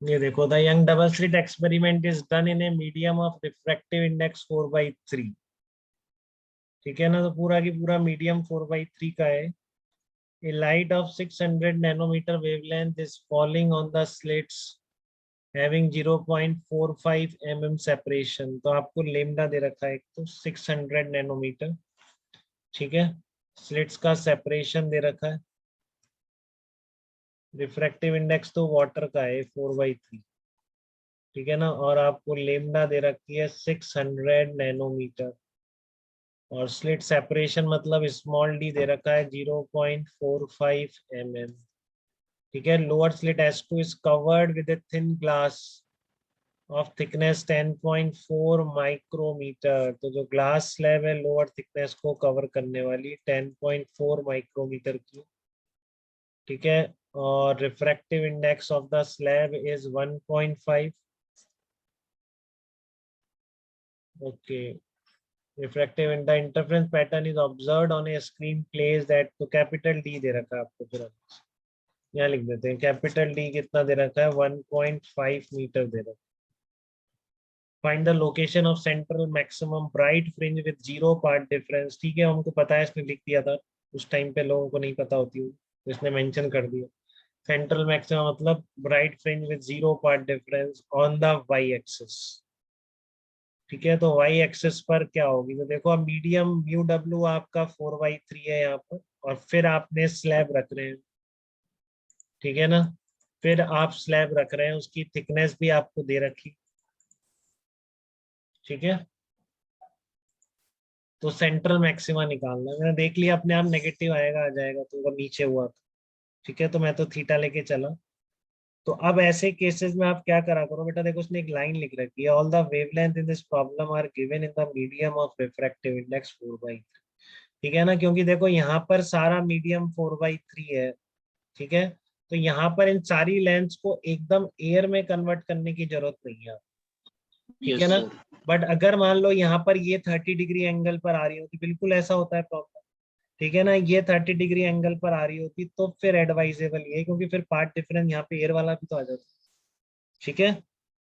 ये देखो, the young double slit experiment is done in a medium of refractive index 4/3। ठीक है ना, तो पूरा की पूरा मीडियम 4/3 का है। A light of 600 nanometre wavelength is falling on the slits having 0.45 mm separation. तो आपको लेमडा दे रखा है एक तो 600 नैनोमीटर। ठीक है, स्लिट्स का सेपरेशन दे रखा है। रिफ्रैक्टिव इंडेक्स तो वाटर का है 4/3। ठीक है ना, और आपको लेमडा दे रखी है 600 नैनोमीटर। और स्लिट सेपरेशन मतलब स्मॉल डी दे रखा है 0.45 mm। ठीक है, lower slit S2 is covered with a thin glass of thickness 10.4 micrometre. तो जो ग्लास स्लैब है लोअर थिकनेस को कवर करने वाली 10.4 माइक्रोमीटर की। ठीक है, और refractive index of the slab is 1.5। Okay, refractive in the interference pattern is observed on a screen place that. तो कैपिटल डी दे रखा है आपको, फिर यहाँ लिख देते हैं कैपिटल डी कितना दे रखा है 1.5 मीटर दे रखा है। Find the location of central maximum bright fringe with zero part difference. ठीक है, हमको पता है, इसने लिख दिया था। उस टाइम पे लोगों को नहीं पता होती होगी, तो इसने मेंशन कर दिया। सेंट्रल मैक्सिमम मतलब bright fringe with zero part difference on the Y axis. ठीक है, तो वाई एक्सिस पर क्या होगी, तो देखो अब मीडियम म्यू डब्ल्यू आपका 4/3 है यहाँ पर, और फिर आपने स्लैब रख रहे हैं। ठीक है ना, फिर आप स्लैब रख रहे हैं, उसकी थिकनेस भी आपको दे रखी। ठीक है, तो सेंट्रल मैक्सिमा निकालना है। मैंने देख लिया अपने आप नेगेटिव आएगा आ जाएगा, तो वो नीचे हुआ था। ठीक है, तो मैं तो थीटा लेके चला। तो अब ऐसे केसेस में आप क्या करा करो बेटा, देखो उसने एक लाइन लिख रखी है, all the wavelength in this problem are given in the medium of refractive index 4/3। ठीक है ना, क्योंकि देखो यहाँ पर सारा मीडियम 4/3 है। ठीक है, तो यहाँ पर इन सारी लेंथ्स को एकदम एयर में कन्वर्ट करने की जरूरत नहीं है। ठीक है यस ना, सर। बट अगर मान लो यहाँ पर ये 30 डिग्री एंगल पर आ रही होती, बिल्कुल ऐसा होता है प्रॉब्लम। ठीक है ना, ये 30 डिग्री एंगल पर आ रही होती तो फिर एडवाइजेबल ये, क्योंकि फिर पार्ट डिफरेंस यहाँ पे एयर वाला भी तो आ जाता। ठीक है,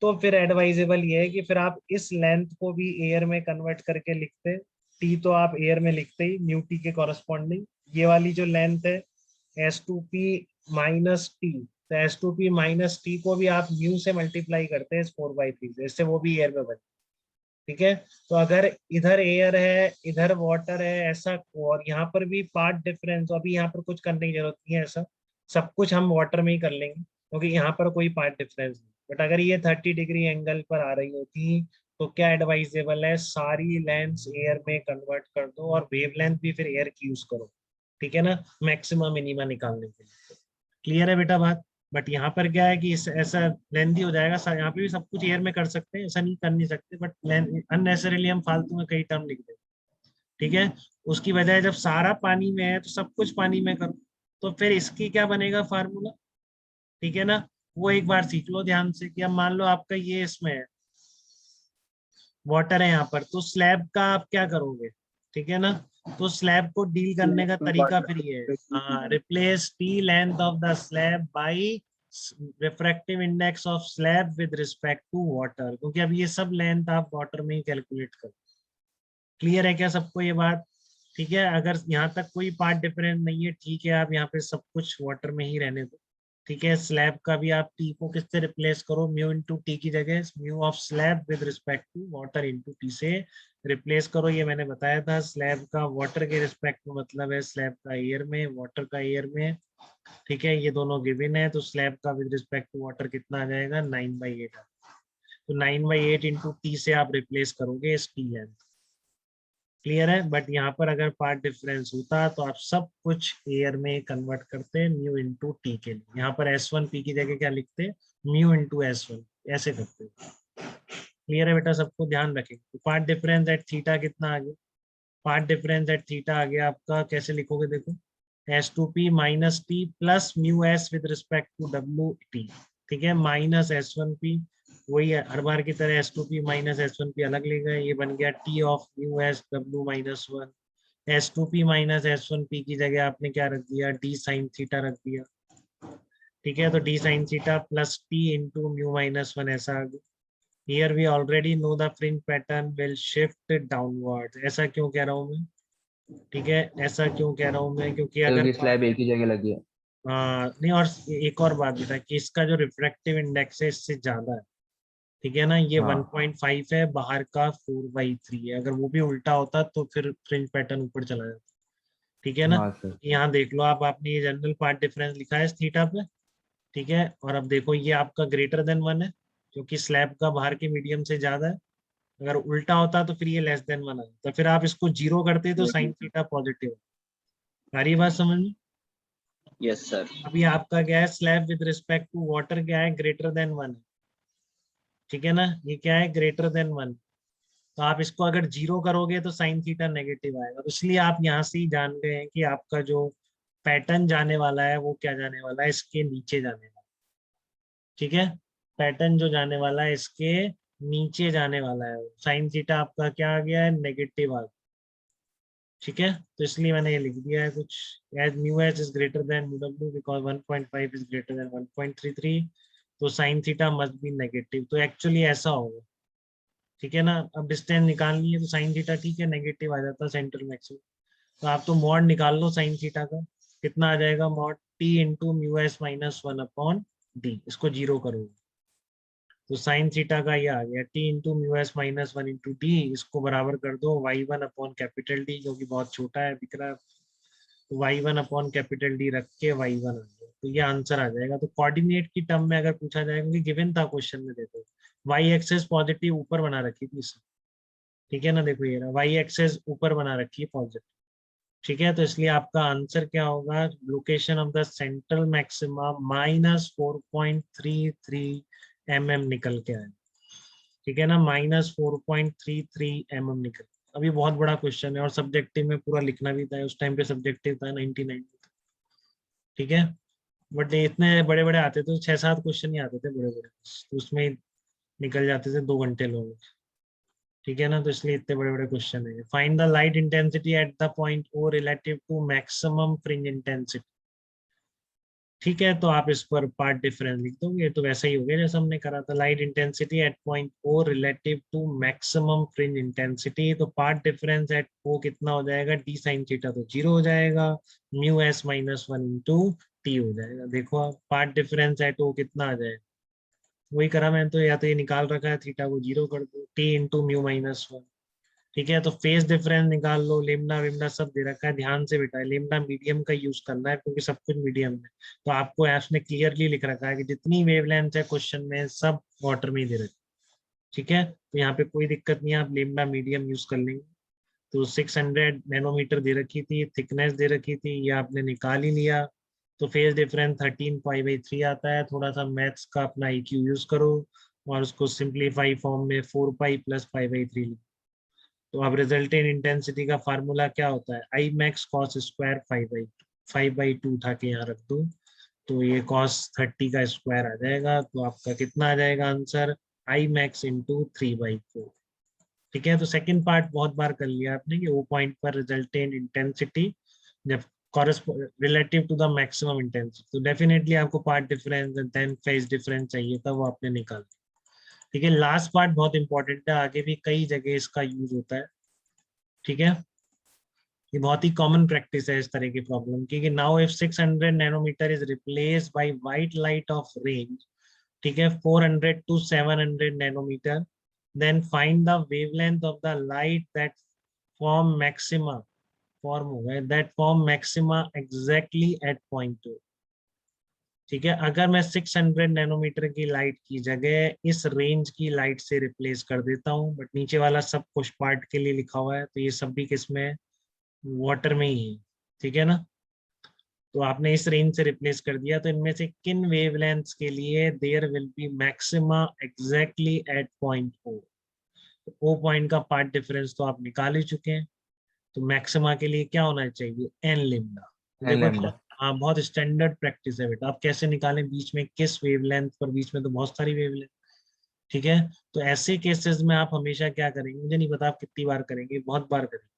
तो फिर एडवाइजेबल ये है कि फिर आप इस लेंथ को भी एयर में कन्वर्ट करके लिखते। टी तो आप एयर में लिखते ही न्यू टी के कॉरस्पॉन्डिंग। ये वाली जो लेंथ है S2P माइनस टी, तो S2P माइनस टी को भी आप न्यू से मल्टीप्लाई करते हैं इस 4/3 से, इससे वो भी एयर में बने। ठीक है, तो अगर इधर एयर है इधर वाटर है ऐसा, और यहाँ पर भी पार्ट डिफरेंस, तो अभी यहाँ पर कुछ करने की जरूरत नहीं है ऐसा, सब कुछ हम वाटर में ही कर लेंगे क्योंकि यहाँ पर कोई पार्ट डिफरेंस नहीं। बट अगर ये 30 डिग्री एंगल पर आ रही होती तो क्या एडवाइजेबल है, सारी लेंथ एयर में कन्वर्ट कर दो और वेवलेंथ भी फिर एयर की यूज करो। ठीक है ना, मैक्सिमम मिनिमा निकालने के लिए। क्लियर है बेटा बात। बट यहाँ पर क्या है कि ऐसा लेंथी हो जाएगा, यहाँ पे भी सब कुछ एयर में कर सकते हैं, ऐसा नहीं कर नहीं सकते, बट अननेसेसरीली हम फालतू में कई टर्म लिख देते। ठीक है, उसकी वजह जब सारा पानी में है तो सब कुछ पानी में करो, तो फिर इसकी क्या बनेगा फार्मूला। ठीक है ना, वो एक बार सीख लो ध्यान से कि अब मान लो आपका ये इसमें है, वाटर है यहाँ पर, तो स्लैब का आप क्या करोगे। ठीक है ना, तो स्लैब को डील करने का तरीका फिर ये है, replace T length of the slab by refractive index of slab with respect to water, क्योंकि अब ये सब लेंथ आप वाटर में ही कैलकुलेट करो। क्लियर है क्या सबको ये बात। ठीक है, अगर यहाँ तक कोई पार्ट डिफरेंस नहीं है, ठीक है, आप यहाँ पे सब कुछ वाटर में ही रहने दो। ठीक है, स्लैब का भी आप टी को किससे रिप्लेस करो, म्यू इंटू टी की जगह mu of slab with respect to water into T से रिप्लेस करो। ये मैंने बताया था, स्लैब का वाटर के रिस्पेक्ट में मतलब है स्लैब का एयर में, वाटर का एयर में। ठीक है, ये दोनों गिवन है, तो स्लैब का विद रिस्पेक्ट टू वाटर कितना आ जाएगा 9/8। तो 9/8 इंटू टी से आप रिप्लेस करोगे इस टी लेंथ। क्लियर है, बट यहाँ पर अगर पार्ट डिफरेंस होता तो आप सब कुछ एयर में कन्वर्ट करते म्यू इंटू टी के लिए, यहाँ पर S1P की जगह क्या लिखते म्यू इंटू S1, ऐसे करते। क्लियर है बेटा सबको, ध्यान रखेंगे। तो पार्ट डिफरेंस एट थीटा कितना आ गया, पार्ट डिफरेंस एट थीटा आ गया आपका, कैसे लिखोगे देखो, S2P minus T plus mu S with respect to WT। ठीक है, माइनस S1P, वही है हर बार की तरह S2P माइनस S1P अलग ले गए, ये बन गया T of mu S W-1। S2P minus S1P की जगह आपने क्या रख दिया, D साइन थीटा रख दिया। ठीक है, तो D sine theta plus T into mu minus one ऐसा आ गया। Here we already know the fringe pattern will shift downward. ऐसा क्यों कह रहा हूँ मैं, ठीक है, ऐसा क्यों कह रहा हूँ मैं, क्योंकि अगर क्योंकि स्लैब एक ही जगह लगी है। नहीं, और एक और बात बता कि इसका जो रिफ्रैक्टिव इंडेक्स है इससे ज्यादा है, ठीक है ना, ये हाँ 1.5 है, बाहर का 4/3 है। अगर वो भी उल्टा होता तो फिर फ्रिंज पैटर्न ऊपर चला जाता, ठीक है ना। हाँ सर। यहाँ देख लो आप, आपने ये जनरल पार्ट डिफरेंस लिखा है इस थीटा पे, ठीक है, और अब देखो ये आपका ग्रेटर देन 1 है, क्योंकि स्लैब का बाहर के मीडियम से ज्यादा है। अगर उल्टा होता तो फिर ये लेस देन 1 आता, तो फिर आप इसको 0 करते तो साइन थीटा पॉजिटिव। आ रही है बात समझ में। Yes sir. अभी आपका क्या है, slab with respect to water क्या है, ग्रेटर देन 1 है, ठीक है ना, ये क्या है, ग्रेटर देन 1। तो आप इसको अगर 0 करोगे तो साइन थीटा नेगेटिव आएगा, तो इसलिए आप यहाँ से ही जान गए हैं कि आपका जो पैटर्न जाने वाला है वो क्या जाने वाला है, इसके नीचे जाने वाला है, ठीक है। पैटर्न जो जाने वाला है इसके नीचे जाने वाला है, साइन थीटा आपका क्या आ गया है, नेगेटिव आ गया, ठीक है। तो इसलिए मैंने ये लिख दिया है कुछ, as mu h is greater than mu डब्ल्यू बिकॉज 1.5 इज ग्रेटर देन 1.33, तो sine theta must be negative. तो एक्चुअली ऐसा होगा, ठीक है ना। अब डिस्टेंस निकालनी है तो साइन थीटा, ठीक है, नेगेटिव आ जाता है सेंट्रल मैक्सिमम। तो आप तो मॉड निकाल लो साइन थीटा का, कितना आ जाएगा, mod T into mu S minus 1/d, इसको 0 करो तो साइन थीटा का ये आ गया T into mu S minus 1/d, इसको बराबर कर दो y1/कैपिटल डी, जो कि बहुत छोटा है दिख रहा है, तो y1/कैपिटल डी रख के y1 आ गया, तो ये आंसर आ जाएगा। तो कोऑर्डिनेट की टर्म में अगर पूछा जाएगा, क्योंकि गिवन था क्वेश्चन में, देखो वाई एक्सेस पॉजिटिव ऊपर बना रखी थी इसने, ठीक है ना, देखो ये रहा वाई एक्सेस ऊपर बना रखी है पॉजिटिव, ठीक है। तो इसलिए आपका आंसर क्या होगा, location of the central maxima -4.33 mm निकल के आए, ठीक है ना, -4.33 mm निकल। अभी बहुत बड़ा क्वेश्चन है और सब्जेक्टिव में पूरा लिखना भी था, उस टाइम पे सब्जेक्टिव था 99, ठीक है। बट इतने बड़े बड़े आते थे, 6-7 क्वेश्चन ही आते थे बड़े बड़े, तो उसमें निकल जाते थे 2 घंटे लोग, ठीक है ना। तो इसलिए इतने बड़े बड़े क्वेश्चन है। Find the light intensity at the point O relative to maximum fringe intensity, ठीक है। तो आप इस पर पार्ट डिफरेंस लिख दोगे, तो वैसा ही हो गया जैसा हमने करा था, light intensity at point O relative to maximum fringe intensity, तो पार्ट डिफरेंस एट ओ कितना हो जाएगा, डी साइन थीटा तो 0 हो जाएगा, mu S minus 1 into T हो जाएगा। देखो आप पार्ट डिफरेंस एट ओ कितना आ जाएगा, वही करा मैंने तो, या तो ये निकाल रखा है, थीटा को 0 कर दो, टी इंटू म्यू माइनस 1, ठीक है। तो फेस डिफरेंस निकाल लो, लेमडा वेमडा सब दे रखा है, ध्यान से बेटा लेमडा मीडियम का यूज करना है, क्योंकि सब कुछ मीडियम में। तो आपको ऐप्स ने क्लियरली लिख रखा है कि जितनी वेवलेंथ है क्वेश्चन में सब वाटर में ही दे रखी, ठीक है। तो यहाँ पे कोई दिक्कत नहीं है, आप लेमडा मीडियम यूज कर लेंगे। तो 600 नैनोमीटर दे रखी थी, थिकनेस दे रखी थी, ये आपने निकाल ही लिया। तो फेस डिफरेंस 13π/3 आता है, थोड़ा सा मैथ्स का अपना IQ यूज करो और उसको सिंप्लीफाई फॉर्म में 4π + π/3 तो अब रिजल्टेंट इंटेंसिटी का फार्मूला क्या होता है, आई मैक्स कॉस स्क्वायर 5/2 उठा के यहाँ रख दो, तो ये cos 30 का स्क्वायर आ जाएगा। तो आपका कितना आ जाएगा आंसर, आई मैक्स इंटू 3/4, ठीक है। तो सेकंड पार्ट बहुत बार कर लिया आपने कि वो पॉइंट पर रिजल्टेंट इंटेंसिटी जब relative to the maximum intensity, तो डेफिनेटली आपको path difference and then phase difference चाहिए था, वो आपने निकाला, ठीक है। लास्ट पार्ट बहुत इंपॉर्टेंट है, आगे भी कई जगह इसका यूज होता है, ठीक है। ये बहुत ही कॉमन प्रैक्टिस है इस तरह की प्रॉब्लम की, कि now if 600 nanometre is replaced by white light of range, ठीक है, 400 to 700 nanometre, then find the wavelength of the light that form maxima, form हो गए that form maxima exactly at point 2, ठीक है। अगर मैं 600 नैनोमीटर की लाइट की जगह इस रेंज की लाइट से रिप्लेस कर देता हूँ, बट नीचे वाला सब कुछ पार्ट के लिए लिखा हुआ है, तो ये सब भी किसमें है, वाटर में ही है, ठीक है ना। तो आपने इस रेंज से रिप्लेस कर दिया, तो इनमें से किन वेवलेंथ्स के लिए there will be maxima exactly at point O, तो ओ पॉइंट का पार्ट डिफरेंस तो आप निकाल ही चुके हैं, तो मैक्सिमा के लिए क्या होना चाहिए, एन लेमडा। एन देखो लैम्डा। हाँ, बहुत स्टैंडर्ड प्रैक्टिस है बेटा, आप कैसे निकालें बीच में किस वेवलेंथ पर, बीच में तो बहुत सारी वेवलेंथ, ठीक है। तो ऐसे केसेस में आप हमेशा क्या करेंगे, मुझे नहीं पता आप कितनी बार करेंगे, बहुत बार करेंगे,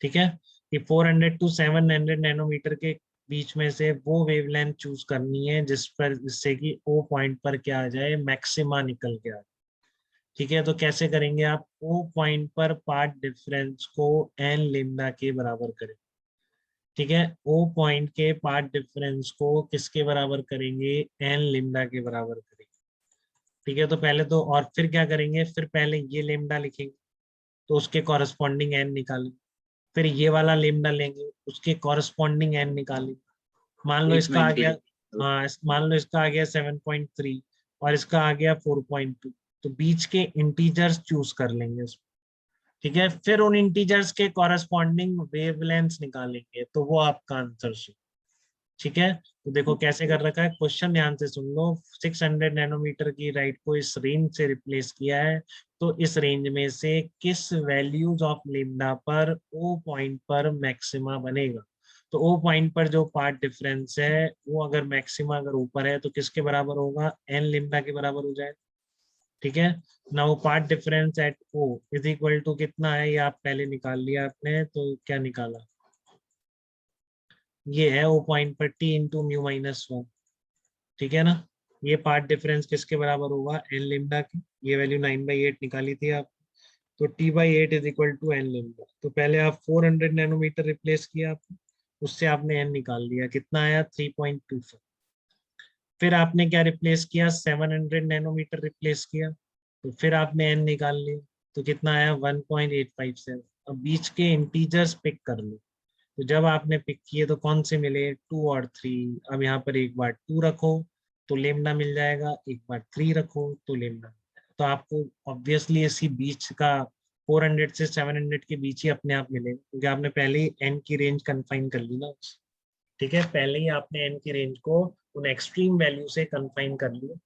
ठीक है। कि 400 to 700 नैनोमीटर के बीच में से वो वेवलेंथ चूज करनी है जिससे कि ओ पॉइंट पर क्या आ जाए, मैक्सिमा निकल के आ जाए। ठीक है, तो कैसे करेंगे आप, ओ पॉइंट पर पाथ डिफरेंस को एन लेमडा के बराबर करें। ठीक है, ओ पॉइंट के पाथ डिफरेंस को किसके बराबर करेंगे, एन लेमडा के बराबर करेंगे। ठीक है, तो पहले तो, और फिर क्या करेंगे, फिर पहले ये लेमडा लिखेंगे तो उसके कॉरेस्पॉन्डिंग एन निकालेंगे, फिर ये वाला लेमडा लेंगे उसके कॉरेस्पॉन्डिंग एन निकालेंगे। मान लो इसका आ गया, हाँ मान लो इसका आ गया 7.3 और इसका आ गया 4.2, तो बीच के इंटीजर्स चूज कर लेंगे उसमें। ठीक है, फिर उन इंटीजर्स के कॉरेस्पॉन्डिंग वेवलेंथ्स निकालेंगे, तो वो आपका आंसर है। ठीक है, तो देखो कैसे कर रखा है क्वेश्चन, ध्यान से सुन लो। 600 नैनोमीटर की राइट को इस रेंज से रिप्लेस किया है, तो इस रेंज में से किस वैल्यूज ऑफ लेमडा पर ओ पॉइंट पर मैक्सिमा बनेगा। तो ओ पॉइंट पर जो पार्ट डिफरेंस है वो अगर मैक्सिमा अगर ऊपर है तो किसके बराबर होगा, एन लेमडा के बराबर हो जाए। ठीक है, now path difference at O is equal to कितना है, ये आप पहले निकाल लिया आपने, तो क्या निकाला, ये है ओ पॉइंट पर टी इंटू म्यू माइनस 1। ठीक है ना, ये पार्ट डिफरेंस किसके बराबर होगा, एन लेमडा की, ये वैल्यू 9/8 निकाली थी आप, तो t/8 is equal to n lambda. तो पहले आप 400 नैनोमीटर रिप्लेस किया आपने, उससे आपने एन निकाल लिया, कितना आया 3.24। फिर आपने क्या रिप्लेस किया, 700 नैनोमीटर रिप्लेस किया, तो फिर आपने एन निकाल लिया, तो कितना आया 1.857। अब बीच के इंटीजर्स पिक कर लो, तो जब आपने पिक किए तो कौन से मिले, 2 और 3। अब यहाँ पर एक बार 2 रखो तो लेमडा मिल जाएगा, एक बार 3 रखो तो लेमडा, तो आपको ऑब्वियसली इसी बीच का 400 से 700 के बीच ही अपने आप मिलेगा, क्योंकि आपने पहले ही एन की रेंज कन्फाइन कर ली ना। ठीक है, पहले ही आपने एन की रेंज को उन एक्सट्रीम वैल्यू से कन्फाइन कर लिया।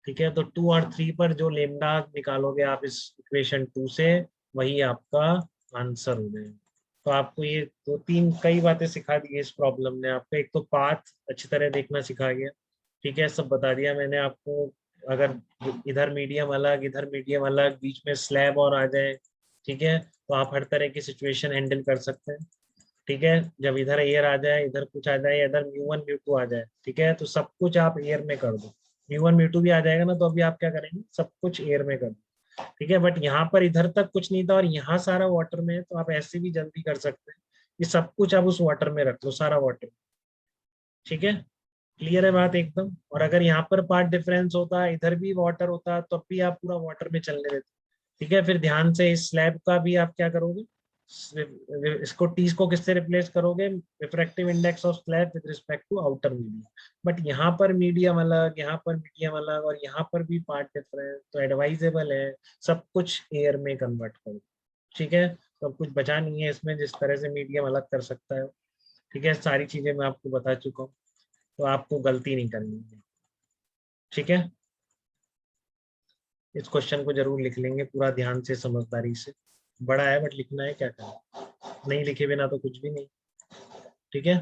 ठीक है, तो 2 और 3 पर जो लेमडा निकालोगे आप इस इक्वेशन 2 से, वही आपका आंसर हो जाएगा। तो आपको ये दो तीन कई बातें सिखा दी है इस प्रॉब्लम ने आपको, एक तो पाथ अच्छी तरह देखना सिखा गया। ठीक है, सब बता दिया मैंने आपको, अगर इधर मीडियम अलग बीच में स्लैब और आ जाए, ठीक है, तो आप हर तरह की सिचुएशन हैंडल कर सकते हैं। ठीक है, जब इधर एयर आ जाए, इधर कुछ आ जाए, इधर म्यू1 म्यू2 आ जाए, ठीक है, तो सब कुछ आप एयर में कर दो। म्यू1 म्यू2 भी आ जाएगा ना, तो अभी आप क्या करेंगे, सब कुछ एयर में कर दो। ठीक है, बट यहाँ पर इधर तक कुछ नहीं था और यहाँ सारा वाटर में है, तो आप ऐसे भी जल्दी कर सकते हैं, ये सब कुछ आप उस वाटर में रख लो, सारा वाटर। ठीक है, क्लियर है बात एकदम। और अगर यहाँ पर पार्ट डिफरेंस होता, इधर भी वाटर होता, तो अब भी आप पूरा वाटर में चलने देते। ठीक है, फिर ध्यान से इस स्लैब का भी आप क्या करोगे, इसको टीज को किससे रिप्लेस करोगे, refractive index of slab with respect to outer medium. But यहाँ पर मीडियम अलग, यहाँ पर मीडियम अलग, और यहाँ पर भी पार्ट डिफरेंस, तो एडवाइजेबल है सब कुछ एयर में कन्वर्ट करो। ठीक है, तो अब कुछ बचा नहीं है इसमें जिस तरह से मीडियम अलग कर सकता है। ठीक है, सारी चीजें मैं आपको बता चुका हूँ, तो आपको गलती नहीं करनी है। ठीक है, इस क्वेश्चन को जरूर लिख लेंगे पूरा ध्यान से, समझदारी से, बड़ा है बट लिखना है, क्या करना, नहीं लिखे बिना तो कुछ भी नहीं। ठीक है।